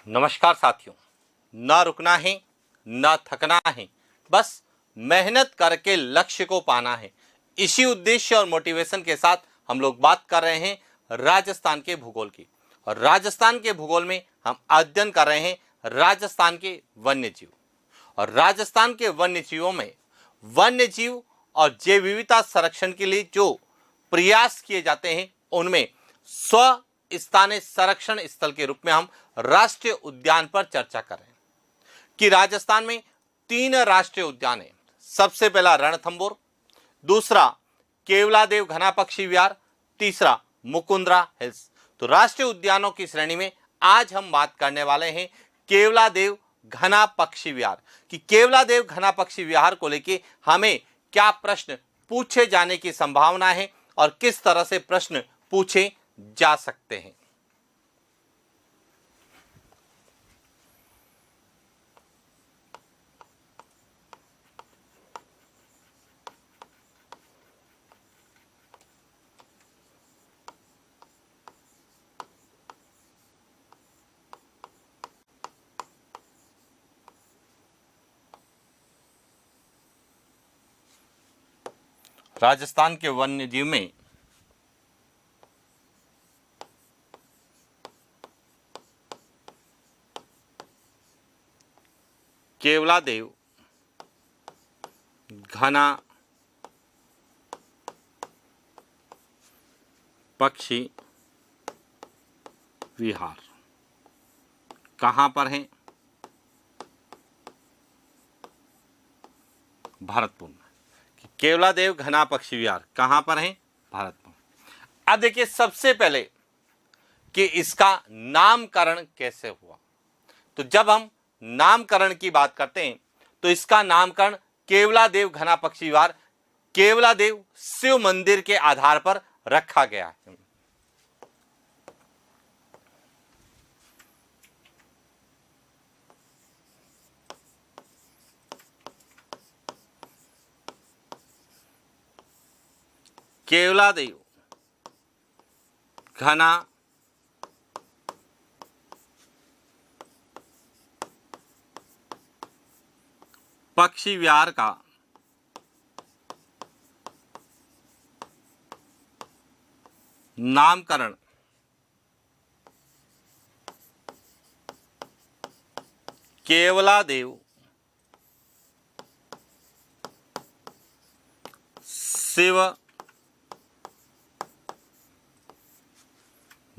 नमस्कार साथियों। ना रुकना है, ना थकना है, बस मेहनत करके लक्ष्य को पाना है। इसी उद्देश्य और मोटिवेशन के साथ हम लोग बात कर रहे हैं राजस्थान के भूगोल की। और राजस्थान के भूगोल में हम अध्ययन कर रहे हैं राजस्थान के वन्य जीव। और राजस्थान के वन्य जीवों में वन्य जीव और जैव विविधता संरक्षण के लिए जो प्रयास किए जाते हैं उनमें स्व स्थानीय संरक्षण स्थल के रूप में हम राष्ट्रीय उद्यान पर चर्चा कर रहे हैं कि राजस्थान में 3 राष्ट्रीय उद्यान हैं। सबसे पहला रणथंभौर, दूसरा केवलादेव घना पक्षी विहार, तीसरा मुकुंदरा हिल्स। तो राष्ट्रीय उद्यानों की श्रेणी में आज हम बात करने वाले हैं केवलादेव घना पक्षी विहार कि केवलादेव घना पक्षी विहार को लेकर हमें क्या प्रश्न पूछे जाने की संभावना है और किस तरह से प्रश्न पूछे जा सकते हैं। राजस्थान के वन्य जीव में केवलादेव घना पक्षी विहार कहाँ पर है? भरतपुर में। केवलादेव घना पक्षी विहार कहाँ पर है? भरतपुर। अब देखिए सबसे पहले कि इसका नामकरण कैसे हुआ। तो जब हम नामकरण की बात करते हैं तो इसका नामकरण केवलादेव घना पक्षी विहार केवलादेव शिव मंदिर के आधार पर रखा गया है। केवलादेव घना पक्षी विहार का नामकरण केवलादेव शिव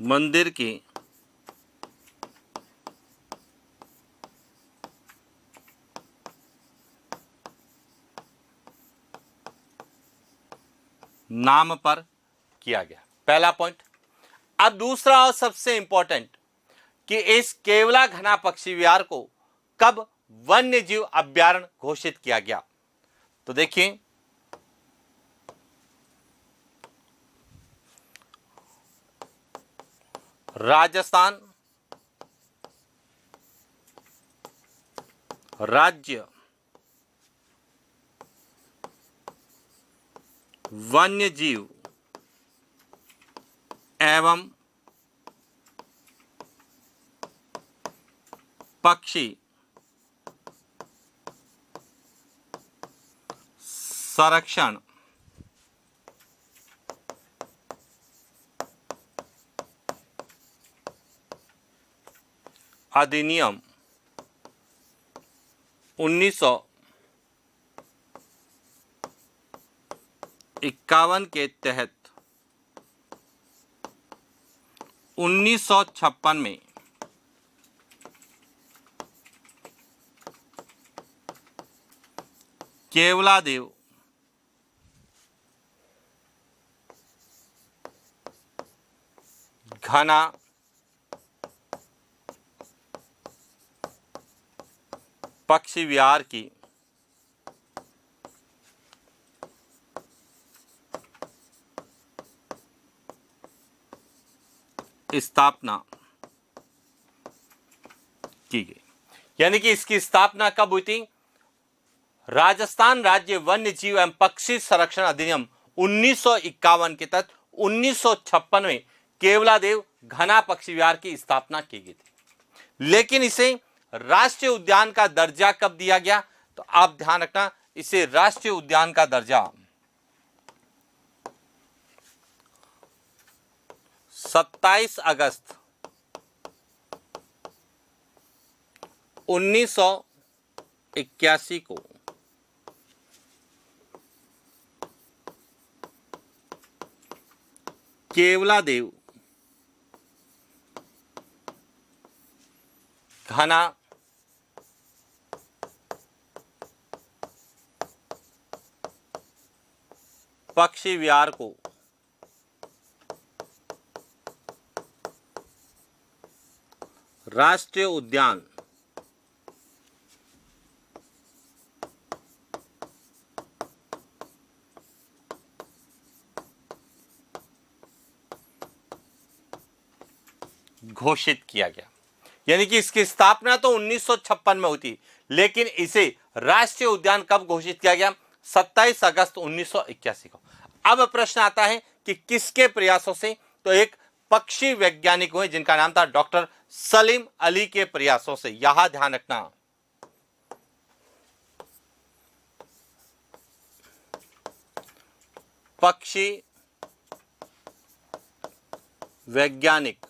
मंदिर के नाम पर किया गया। पहला पॉइंट। अब दूसरा और सबसे इंपॉर्टेंट कि इस केवला घना पक्षी विहार को कब वन्य जीव अभयारण्य घोषित किया गया। तो देखिए राजस्थान राज्य वन्य जीव एवं पक्षी संरक्षण अधिनियम 1951 के तहत 1956 में केवलादेव घना पक्षी विहार की स्थापना की गई। यानी कि इसकी स्थापना कब हुई थी? राजस्थान राज्य वन्य जीव एवं पक्षी संरक्षण अधिनियम 1951 के तहत 1956 में केवलादेव घना पक्षी विहार की स्थापना की गई थी। लेकिन इसे राष्ट्रीय उद्यान का दर्जा कब दिया गया? तो आप ध्यान रखना, इसे राष्ट्रीय उद्यान का दर्जा 27 अगस्त 1981 को केवलादेव घना पक्षी विहार को राष्ट्रीय उद्यान घोषित किया गया। यानी कि इसकी स्थापना तो 1956 में हुई थी, लेकिन इसे राष्ट्रीय उद्यान कब घोषित किया गया? 27 अगस्त 1981 को। अब प्रश्न आता है कि किसके प्रयासों से? तो एक पक्षी वैज्ञानिक हुए जिनका नाम था डॉक्टर सलीम अली के प्रयासों से। यहां ध्यान रखना, पक्षी वैज्ञानिक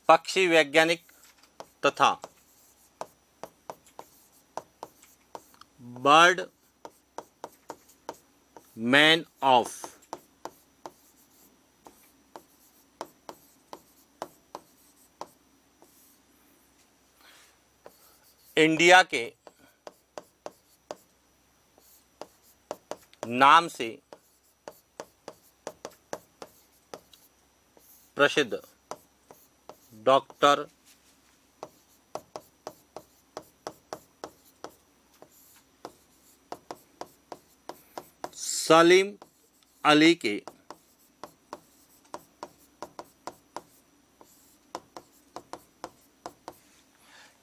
पक्षी वैज्ञानिक तथा बर्ड मैन ऑफ इंडिया के नाम से प्रसिद्ध डॉक्टर सलीम अली के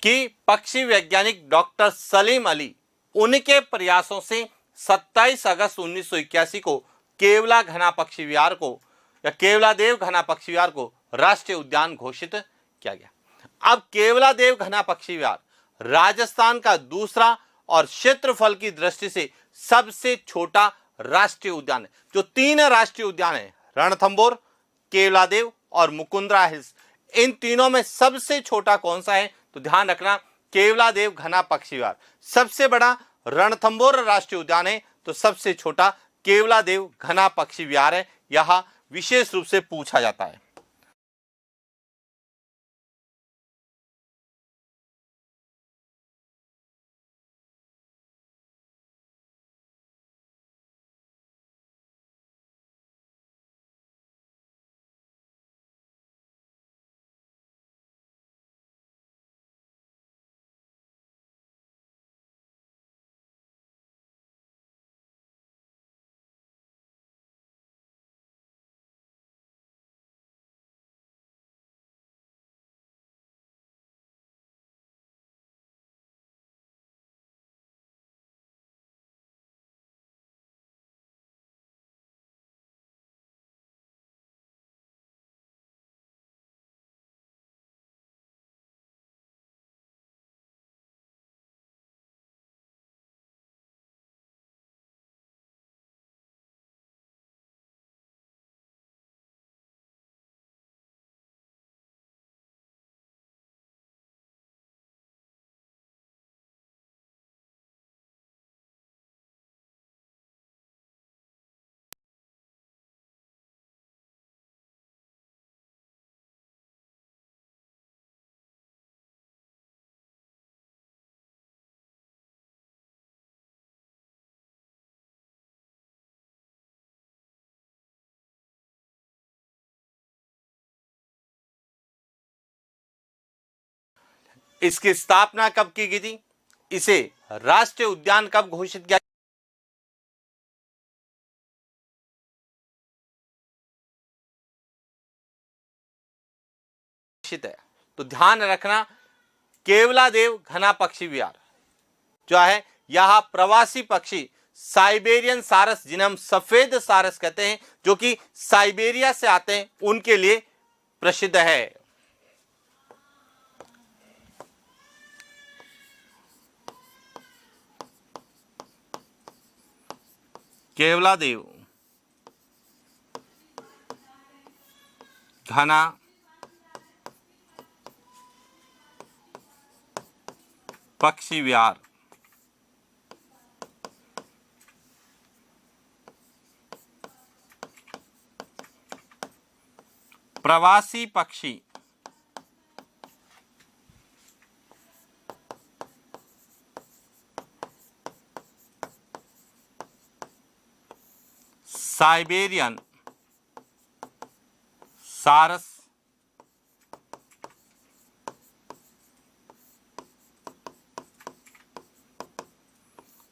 कि पक्षी वैज्ञानिक डॉक्टर सलीम अली, उनके प्रयासों से 27 अगस्त 1981 को केवला घना पक्षी विहार को या केवलादेव घना पक्षी विहार को राष्ट्रीय उद्यान घोषित किया गया। अब केवलादेव घना पक्षी विहार राजस्थान का दूसरा और क्षेत्रफल की दृष्टि से सबसे छोटा राष्ट्रीय उद्यान है। जो 3 राष्ट्रीय उद्यान है, रणथंभौर, केवलादेव और मुकुंदरा हिल्स, इन तीनों में सबसे छोटा कौन सा है? तो ध्यान रखना, केवलादेव घना पक्षी विहार। सबसे बड़ा रणथंभौर राष्ट्रीय उद्यान है, तो सबसे छोटा केवलादेव घना पक्षी विहार है। यह विशेष रूप से पूछा जाता है। इसकी स्थापना कब की गई थी? इसे राष्ट्रीय उद्यान कब घोषित किया है? तो ध्यान रखना, केवलादेव घना पक्षी विहार जो है, यह प्रवासी पक्षी साइबेरियन सारस, जिन्हें हम सफेद सारस कहते हैं, जो कि साइबेरिया से आते हैं, उनके लिए प्रसिद्ध है। केवलादेव घना पक्षी विहार प्रवासी पक्षी साइबेरियन सारस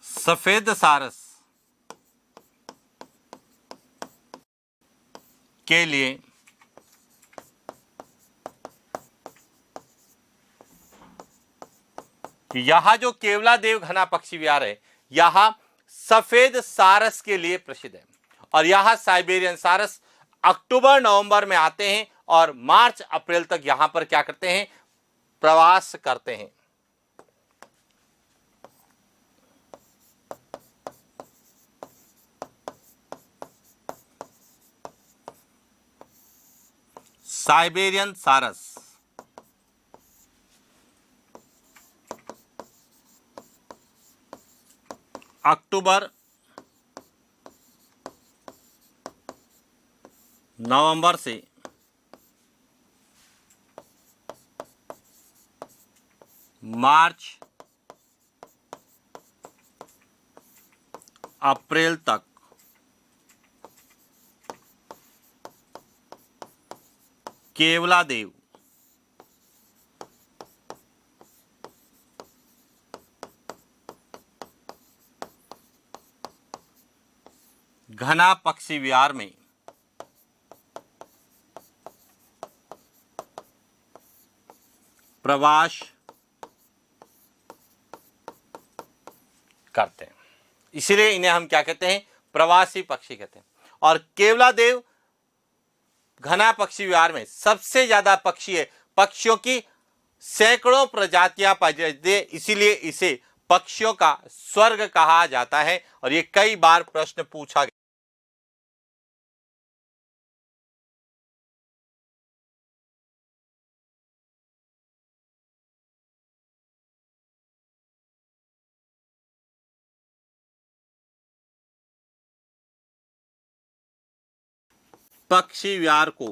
सफेद सारस के लिए यह जो केवलादेव घना पक्षी विहार है, यह सफेद सारस के लिए प्रसिद्ध है। और यह साइबेरियन सारस अक्टूबर नवंबर में आते हैं और मार्च अप्रैल तक यहां पर क्या करते हैं, प्रवास करते हैं। साइबेरियन सारस अक्टूबर नवंबर से मार्च अप्रैल तक केवलादेव घना पक्षी विहार में प्रवास करते हैं, इसीलिए इन्हें हम क्या कहते हैं, प्रवासी पक्षी कहते हैं। और केवलादेव घना पक्षी विहार में सबसे ज्यादा पक्षी है, पक्षियों की सैकड़ों प्रजातियां पाई जाती है, इसीलिए इसे पक्षियों का स्वर्ग कहा जाता है। और ये कई बार प्रश्न पूछा गया। पक्षी विहार को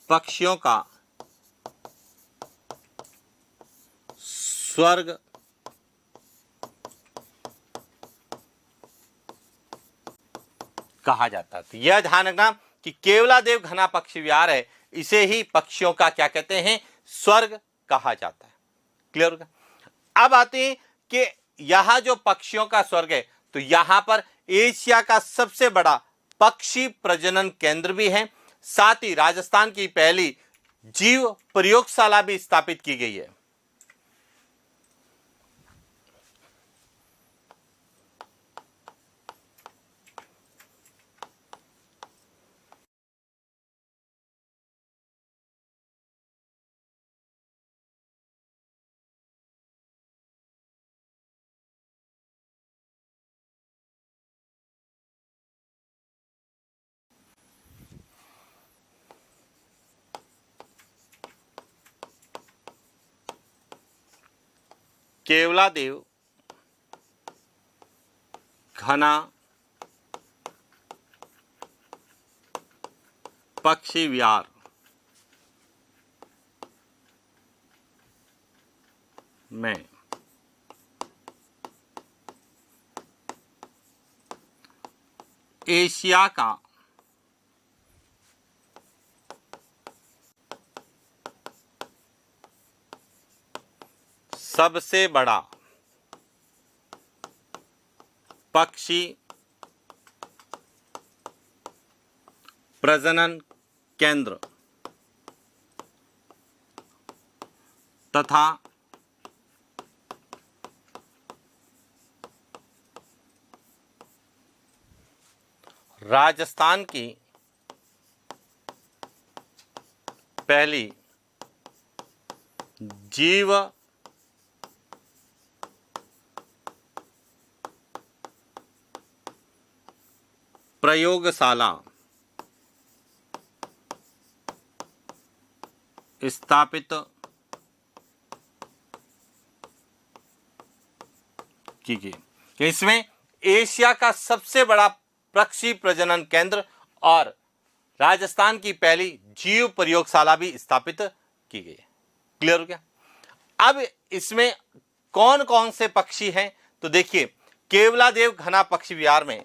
पक्षियों का स्वर्ग कहा जाता है। तो यह ध्यान रखना कि केवलादेव घना पक्षी विहार है, इसे ही पक्षियों का क्या कहते हैं, स्वर्ग कहा जाता है। क्लियर होगा। अब आते हैं कि यहां जो पक्षियों का स्वर्ग है, तो यहां पर एशिया का सबसे बड़ा पक्षी प्रजनन केंद्र भी है, साथ ही राजस्थान की पहली जीव प्रयोगशाला भी स्थापित की गई है। केवलादेव घना पक्षी विहार में एशिया का सबसे बड़ा पक्षी प्रजनन केंद्र तथा राजस्थान की पहली जीव प्रयोगशाला स्थापित की गई। इसमें एशिया का सबसे बड़ा पक्षी प्रजनन केंद्र और राजस्थान की पहली जीव प्रयोगशाला भी स्थापित की गई है। क्लियर हो गया? अब इसमें कौन कौन से पक्षी हैं तो देखिए, केवलादेव घना पक्षी विहार में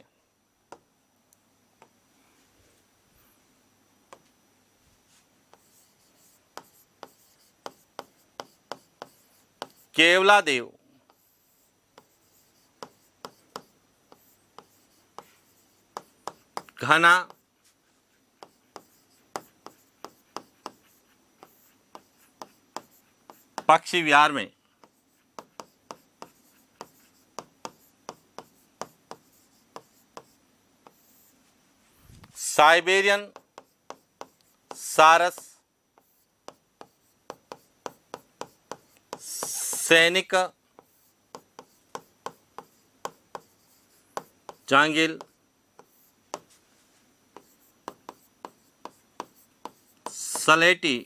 केवलादेव घना पक्षी विहार में साइबेरियन सारस, सैनिक जांगिल, सलेटी,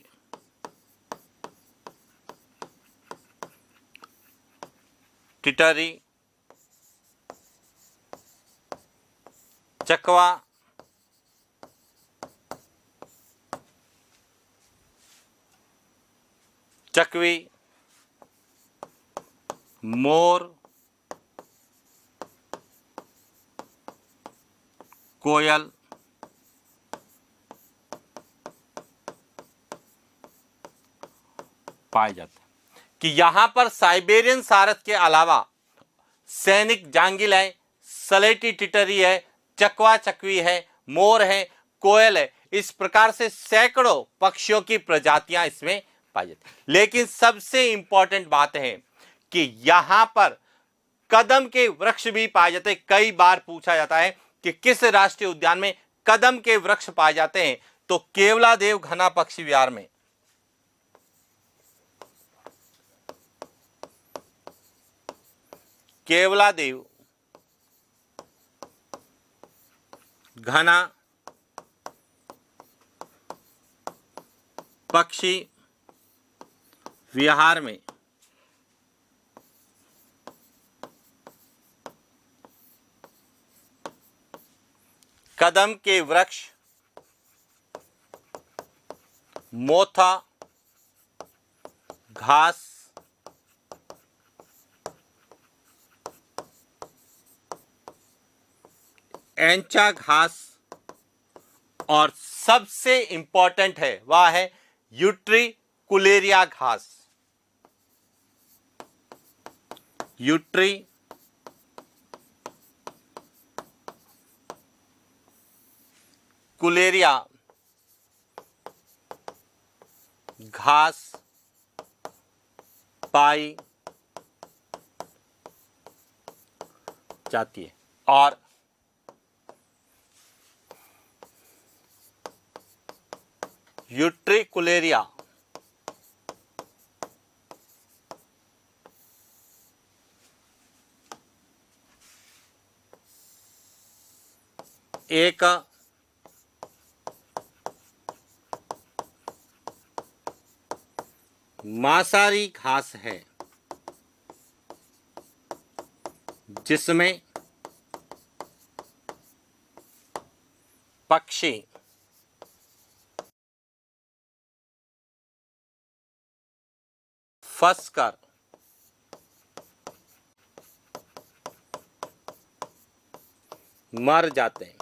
टिटरी, चकवा, चकवी, मोर, कोयल, पाए जाते हैं। कि यहां पर साइबेरियन सारस के अलावा सैनिक जांगिल है, सलेटी टिटरी है, चकवा चकवी है, मोर है, कोयल है, इस प्रकार से सैकड़ों पक्षियों की प्रजातियां इसमें पाई जाती हैं। लेकिन सबसे इंपॉर्टेंट बात है कि यहां पर कदम के वृक्ष भी पाए जाते हैं। कई बार पूछा जाता है कि किस राष्ट्रीय उद्यान में कदम के वृक्ष पाए जाते हैं, तो केवलादेव घना पक्षी विहार में केवलादेव घना पक्षी विहार में कदम के वृक्ष, मोथा, घास, एंचा घास और सबसे इंपॉर्टेंट है वह है यूट्रिकुलेरिया घास। यूट्रिकुलेरिया घास पाई जाती है और यूट्रिकुलेरिया एक मांसाहारी घास है जिसमें पक्षी फंसकर मर जाते हैं।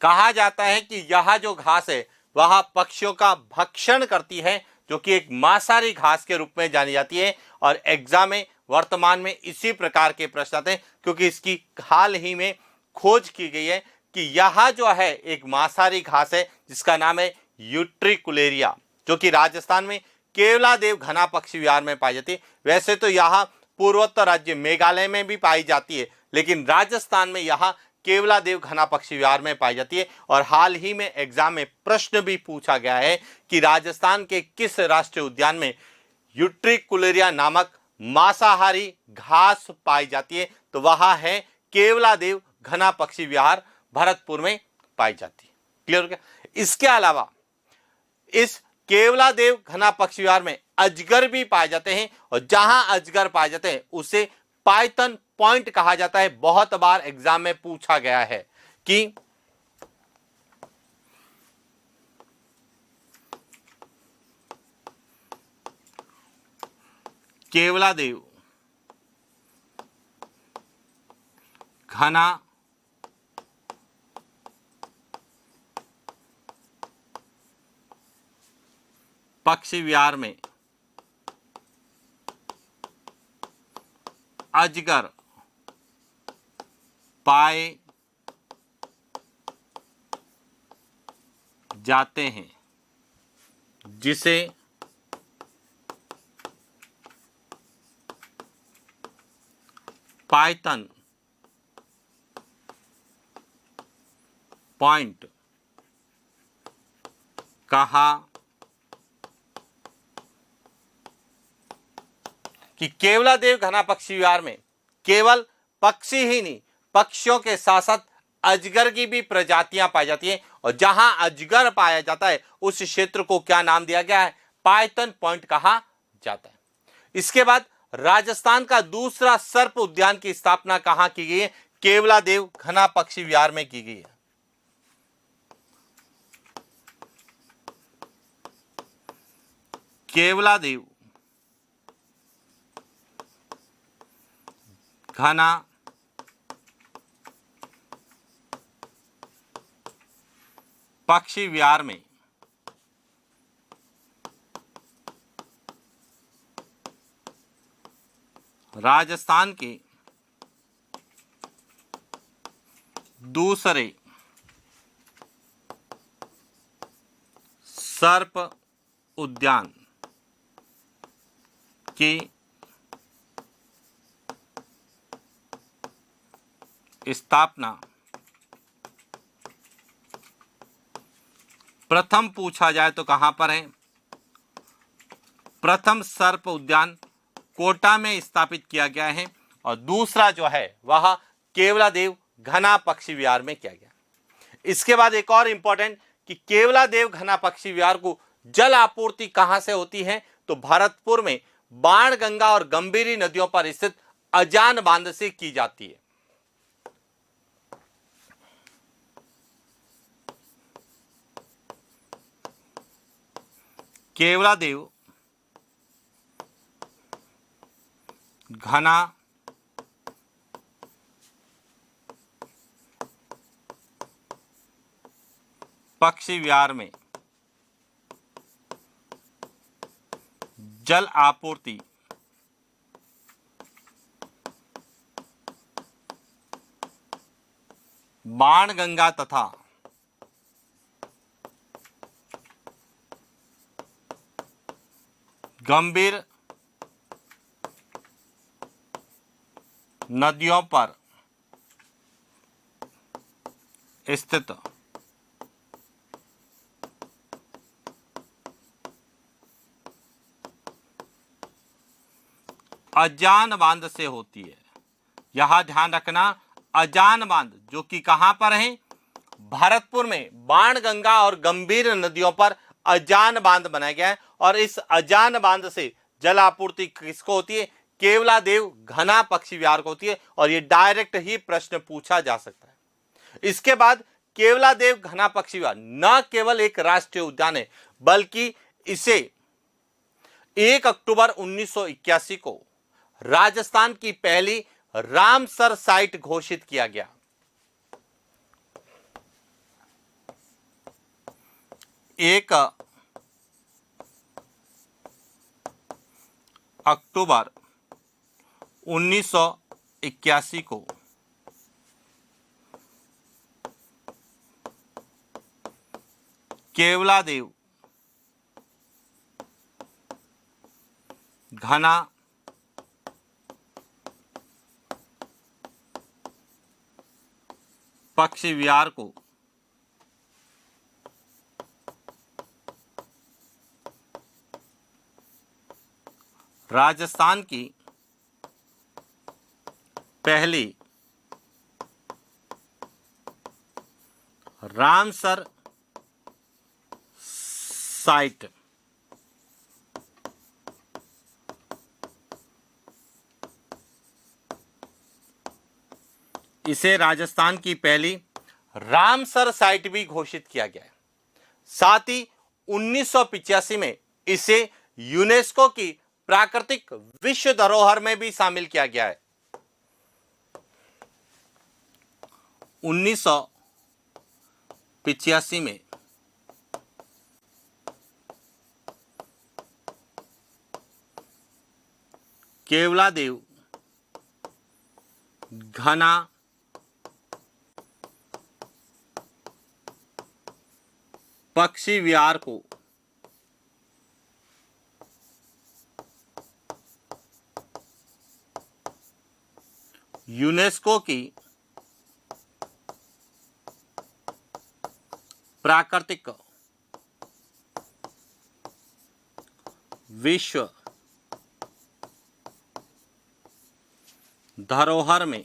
कहा जाता है कि यह जो घास है वह पक्षियों का भक्षण करती है, जो कि एक मांसाहारी घास के रूप में जानी जाती है। और एग्जाम में वर्तमान में इसी प्रकार के प्रश्न आते हैं, क्योंकि इसकी हाल ही में खोज की गई है कि यह जो है एक मांसाहारी घास है जिसका नाम है यूट्रिकुलेरिया, जो कि राजस्थान में केवलादेव घना पक्षी विहार में पाई जाती है। वैसे तो यह पूर्वोत्तर राज्य मेघालय में भी पाई जाती है, लेकिन राजस्थान में यह केवलादेव घना पक्षी विहार में पाई जाती है। और हाल ही में एग्जाम में प्रश्न भी पूछा गया है कि राजस्थान के किस राष्ट्रीय उद्यान में यूट्रिकुलेरिया नामक मांसाहारी घास पाई जाती है, तो वह है केवलादेव घना पक्षी विहार, भरतपुर में पाई जाती है। क्लियर हो गया? इसके अलावा इस केवलादेव घना पक्षी विहार में अजगर भी पाए जाते हैं, और जहां अजगर पाए जाते हैं उसे पाइथन पॉइंट कहा जाता है। बहुत बार एग्जाम में पूछा गया है कि केवलादेव घना पक्षी विहार में अजगर पाए जाते हैं, जिसे पाइथन पॉइंट कहा कि केवलादेव घना पक्षी विहार में केवल पक्षी ही नहीं, पक्षियों के साथ साथ अजगर की भी प्रजातियां पाई जाती हैं, और जहां अजगर पाया जाता है उस क्षेत्र को क्या नाम दिया गया है? पाइथन पॉइंट कहा जाता है। इसके बाद राजस्थान का दूसरा सर्प उद्यान की स्थापना कहां की गई है? केवलादेव घना पक्षी विहार में की गई है। केवलादेव घना पक्षी विहार में राजस्थान के दूसरे सर्प उद्यान की स्थापना प्रथम पूछा जाए तो कहां पर है? प्रथम सर्प उद्यान कोटा में स्थापित किया गया है, और दूसरा जो है वह केवलादेव घना पक्षी विहार में किया गया। इसके बाद एक और इंपॉर्टेंट कि केवलादेव घना पक्षी विहार को जल आपूर्ति कहां से होती है? तो भरतपुर में बाणगंगा और गंभीरी नदियों पर स्थित अजान बांध से की जाती है। केवलादेव घना पक्षी विहार में जल आपूर्ति बाणगंगा तथा गंभीर नदियों पर स्थित अजान बांध से होती है। यह ध्यान रखना, अजान बांध जो कि कहां पर है? भरतपुर में बाणगंगा और गंभीर नदियों पर अजान बांध बनाया गया है, और इस अजान बांध से जल आपूर्ति किसको होती है? केवलादेव घना पक्षी विहार को होती है, और ये डायरेक्ट ही प्रश्न पूछा जा सकता है। इसके बाद केवलादेव घना पक्षी विहार न केवल एक राष्ट्रीय उद्यान है, बल्कि इसे 1 अक्टूबर 1981 को राजस्थान की पहली रामसर साइट घोषित किया गया। 1 अक्टूबर 1981 को केवलादेव घना पक्षी विहार को राजस्थान की पहली रामसर साइट इसे राजस्थान की पहली रामसर साइट भी घोषित किया गया है। साथ ही 1985 में इसे यूनेस्को की प्राकृतिक विश्व धरोहर में भी शामिल किया गया है। 1985 में केवलादेव घना पक्षी विहार को यूनेस्को की प्राकृतिक विश्व धरोहर में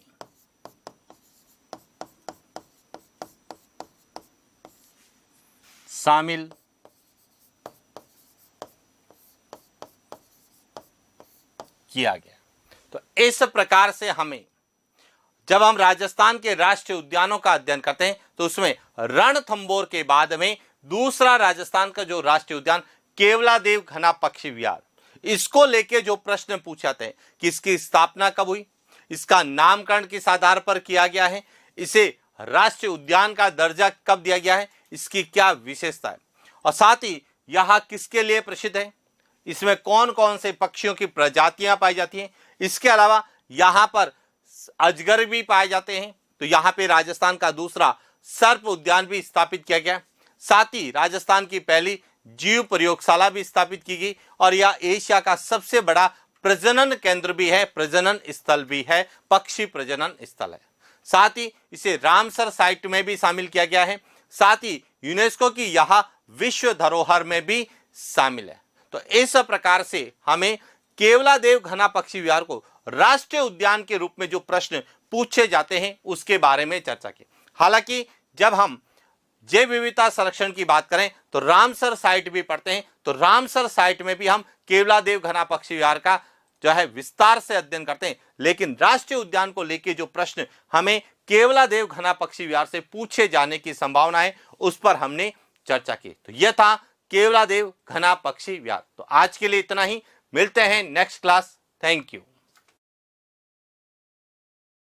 शामिल किया गया। तो इस प्रकार से हमें जब हम राजस्थान के राष्ट्रीय उद्यानों का अध्ययन करते हैं तो उसमें रणथंभौर के बाद में दूसरा राजस्थान का जो राष्ट्रीय उद्यान केवलादेव घना पक्षी विहार, इसको लेके जो प्रश्न पूछे जाते हैं कि इसकी स्थापना कब हुई, इसका नामकरण किस आधार पर किया गया है, इसे राष्ट्रीय उद्यान का दर्जा कब दिया गया है, इसकी क्या विशेषता है, और साथ ही यह किसके लिए प्रसिद्ध है, इसमें कौन कौन से पक्षियों की प्रजातियां पाई जाती हैं, इसके अलावा यहां पर अजगर भी पाए जाते हैं। तो यहां पे राजस्थान का दूसरा सर्प उद्यान भी स्थापित किया गया। साथ ही राजस्थान की पहली जीव प्रयोगशाला भी स्थापित की गई और यह एशिया का सबसे बड़ा प्रजनन केंद्र भी है, प्रजनन स्थल भी है, पक्षी प्रजनन स्थल है। साथ ही इसे रामसर साइट में भी शामिल किया गया है। साथ ही यूनेस्को की यह विश्व धरोहर में भी शामिल है। तो इस प्रकार से हमें केवलादेव घना पक्षी विहार को राष्ट्रीय उद्यान के रूप में जो प्रश्न पूछे जाते हैं उसके बारे में चर्चा की। हालांकि जब हम जैव विविधता संरक्षण की बात करें तो रामसर साइट भी पढ़ते हैं, तो रामसर साइट में भी हम केवलादेव घना पक्षी विहार का जो है विस्तार से अध्ययन करते हैं। लेकिन राष्ट्रीय उद्यान को लेकर जो प्रश्न हमें केवलादेव घना पक्षी विहार से पूछे जाने की संभावना है उस पर हमने चर्चा की। तो यह था केवलादेव घना पक्षी विहार। तो आज के लिए इतना ही, मिलते हैं नेक्स्ट क्लास। Thank you.